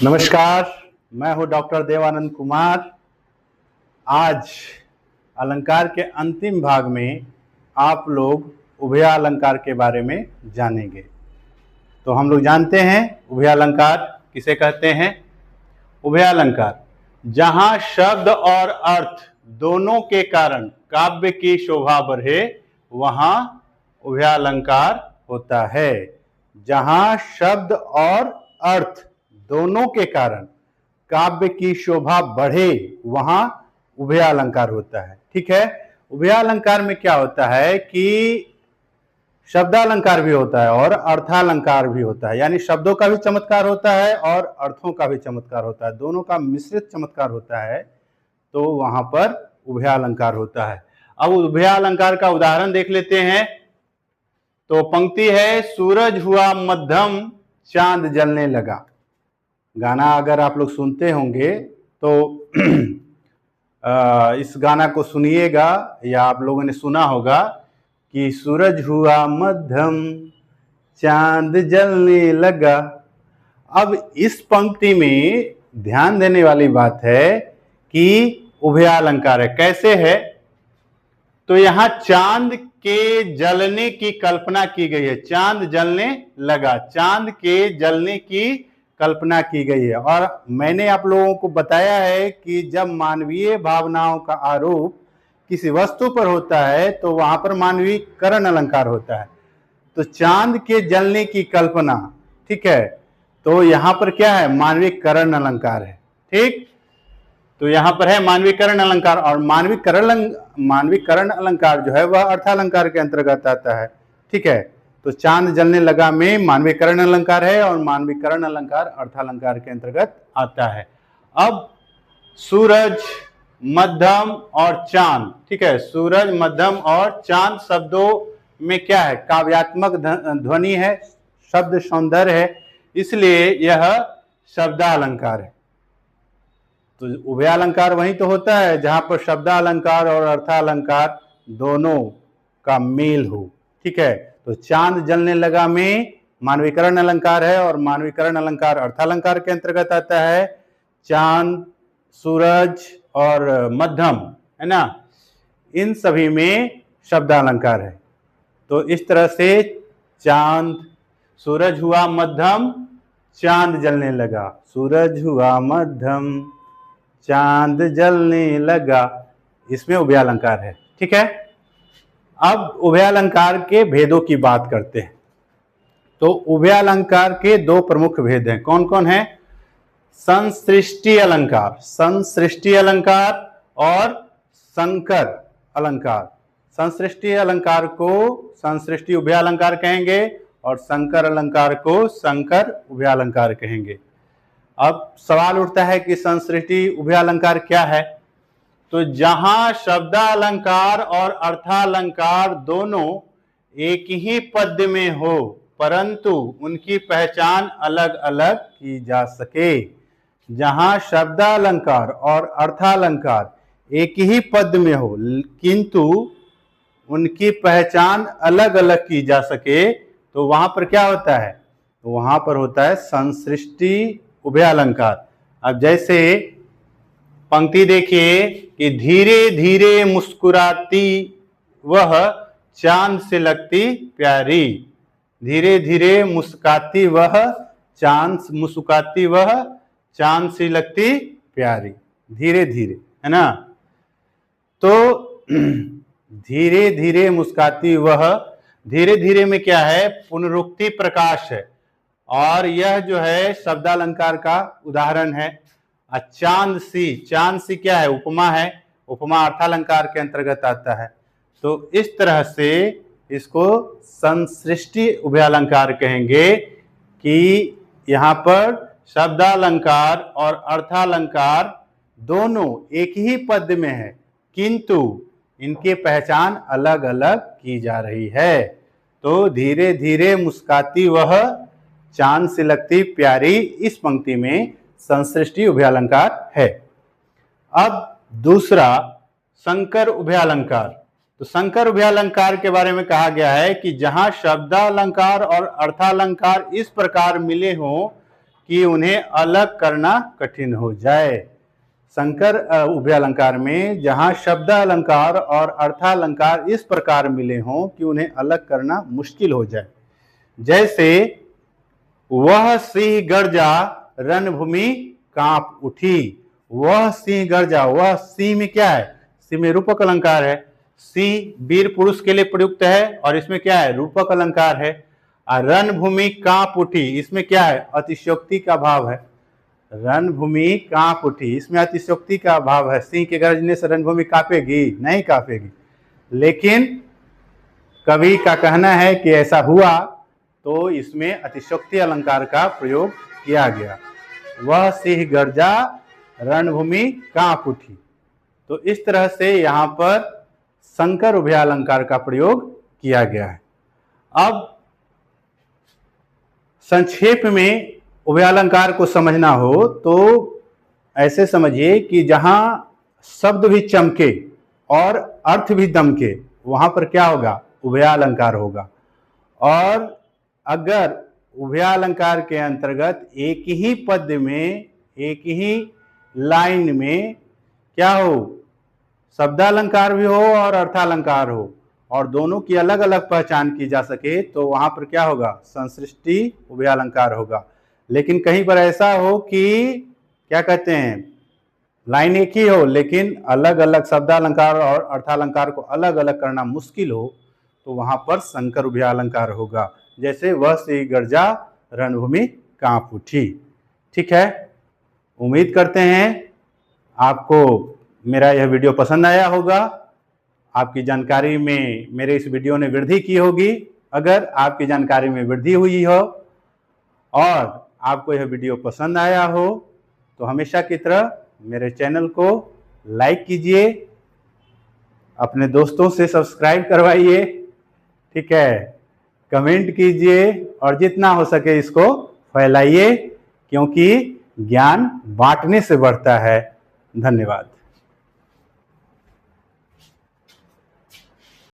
नमस्कार, मैं हूं डॉक्टर देवानंद कुमार। आज अलंकार के अंतिम भाग में आप लोग उभयालंकार के बारे में जानेंगे। तो हम लोग जानते हैं उभयालंकार किसे कहते हैं। उभयालंकार जहां शब्द और अर्थ दोनों के कारण काव्य की शोभा बढ़े वहां उभयालंकार होता है। जहां शब्द और अर्थ दोनों के कारण काव्य की शोभा बढ़े वहां उभयालंकार होता है। ठीक है। उभयालंकार में क्या होता है कि शब्दालंकार भी होता है और अर्थालंकार भी होता है, यानी शब्दों का भी चमत्कार होता है और अर्थों का भी चमत्कार होता है, दोनों का मिश्रित चमत्कार होता है, तो वहां पर उभयालंकार होता है। अब उभयालंकार का उदाहरण देख लेते हैं। तो पंक्ति है, सूरज हुआ मध्यम चांद जलने लगा। गाना अगर आप लोग सुनते होंगे तो इस गाना को सुनिएगा या आप लोगों ने सुना होगा कि सूरज हुआ मध्यम चांद जलने लगा। अब इस पंक्ति में ध्यान देने वाली बात है कि उभयालंकार है। कैसे है? तो यहां चांद के जलने की कल्पना की गई है। चांद जलने लगा, चांद के जलने की कल्पना की गई है। और मैंने आप लोगों को बताया है कि जब मानवीय भावनाओं का आरोप किसी वस्तु पर होता है तो वहां पर मानवीकरण अलंकार होता है। तो चांद के जलने की कल्पना, ठीक है, तो यहां पर क्या है? मानवीकरण अलंकार है। ठीक, तो यहां पर है मानवीकरण अलंकार। और मानवीकरण अलंकार जो है वह अर्थालंकार के अंतर्गत आता है। ठीक है, तो चांद जलने लगा में मानवीकरण अलंकार है और मानवीकरण अलंकार अर्थालंकार के अंतर्गत आता है। अब सूरज, मध्यम और चांद, ठीक है, सूरज, मध्यम और चांद शब्दों में क्या है? काव्यात्मक ध्वनि है, शब्द सौंदर्य है, इसलिए यह शब्दालंकार है। तो उभयालंकार वहीं तो होता है जहां पर शब्दालंकार और अर्थालंकार दोनों का मेल हो। ठीक है, तो चांद जलने लगा में मानवीकरण अलंकार है और मानवीकरण अलंकार अर्थालंकार के अंतर्गत आता है। चांद, सूरज और मध्यम, है ना, इन सभी में शब्दालंकार है। तो इस तरह से चांद, सूरज हुआ मध्यम चांद जलने लगा, सूरज हुआ मध्यम चांद जलने लगा, इसमें उभयालंकार है। ठीक है, अब उभयालंकार के भेदों की बात करते हैं। तो उभयालंकार के दो प्रमुख भेद हैं। कौन कौन है? संसृष्टि अलंकार, संसृष्टि अलंकार और संकर अलंकार। संसृष्टि अलंकार को संसृष्टि उभयालंकार कहेंगे और संकर अलंकार को संकर उभयालंकार कहेंगे। अब सवाल उठता है कि संसृष्टि उभयालंकार क्या है? तो जहां शब्दालंकार और अर्थालंकार दोनों एक ही पद्य में हो परंतु उनकी पहचान अलग अलग की जा सके। जहां शब्दालंकार और अर्थालंकार एक ही पद्य में हो किंतु उनकी पहचान अलग अलग की जा सके, तो वहां पर क्या होता है? तो वहां पर होता है संसृष्टि उभयालंकार। अब जैसे पंक्ति देखिए कि धीरे धीरे मुस्कुराती वह चांद से लगती प्यारी। धीरे धीरे मुस्काती वह मुस्काती वह चांद से लगती प्यारी। धीरे धीरे, है ना, तो धीरे धीरे मुस्काती वह, धीरे धीरे में क्या है? पुनरुक्ति प्रकाश है और यह जो है शब्दालंकार का उदाहरण है। चांद सी क्या है? उपमा है, उपमा अर्थालंकार के अंतर्गत आता है। तो इस तरह से इसको संसृष्टि उभयालंकार कहेंगे कि यहाँ पर शब्दालंकार और अर्थालंकार दोनों एक ही पद में है किंतु इनकी पहचान अलग अलग की जा रही है। तो धीरे धीरे मुस्काती वह चांद से लगती प्यारी, इस पंक्ति में संसृष्टि उभयालंकार है। अब दूसरा संकर उभयालंकार। तो संकर उभयालंकार के बारे में कहा गया है कि जहां शब्दालंकार और अर्थालंकार इस प्रकार मिले हों कि उन्हें अलग करना कठिन हो जाए। संकर उभयालंकार में जहां शब्दालंकार और अर्थालंकार इस प्रकार मिले हों कि उन्हें अलग करना मुश्किल हो जाए। जैसे वह सिंह गर्जा रणभूमि कांप उठी। वह सिंह गर्जा, वह सिंह में क्या है? सिंह में रूपक अलंकार है। सिंह वीर पुरुष के लिए प्रयुक्त है और इसमें क्या है? रूपक अलंकार है। रणभूमि कांप उठी, इसमें क्या है? अतिशयोक्ति का भाव है। रणभूमि कांप उठी, इसमें अतिशयोक्ति का भाव है। सिंह के गरजने से रणभूमि कांपेगी? नहीं कांपेगी। लेकिन कवि का कहना है कि ऐसा हुआ, तो इसमें अतिशयोक्ति अलंकार का प्रयोग किया गया। वह सिंह गर्जा रणभूमि कांप उठी। तो इस तरह से यहाँ पर संकर उभयालंकार का प्रयोग किया गया है। अब संक्षेप में उभयालंकार को समझना हो तो ऐसे समझिए कि जहां शब्द भी चमके और अर्थ भी दमके, वहां पर क्या होगा? उभयालंकार होगा। और अगर उभयालंकार के अंतर्गत एक ही पद में, एक ही लाइन में क्या हो? शब्दालंकार भी हो और अर्थालंकार हो और दोनों की अलग अलग पहचान की जा सके, तो वहां पर क्या होगा? संसृष्टि उभयालंकार होगा। लेकिन कहीं पर ऐसा हो कि क्या कहते हैं, लाइन एक ही हो लेकिन अलग अलग शब्दालंकार और अर्थालंकार को अलग अलग करना मुश्किल हो, तो वहां पर संकर उभयालंकार होगा। जैसे वह सिंह गर्जा रणभूमि कांप उठी। ठीक है, उम्मीद करते हैं आपको मेरा यह वीडियो पसंद आया होगा। आपकी जानकारी में मेरे इस वीडियो ने वृद्धि की होगी। अगर आपकी जानकारी में वृद्धि हुई हो और आपको यह वीडियो पसंद आया हो तो हमेशा की तरह मेरे चैनल को लाइक कीजिए, अपने दोस्तों से सब्सक्राइब करवाइए, ठीक है, कमेंट कीजिए और जितना हो सके इसको फैलाइए, क्योंकि ज्ञान बांटने से बढ़ता है। धन्यवाद।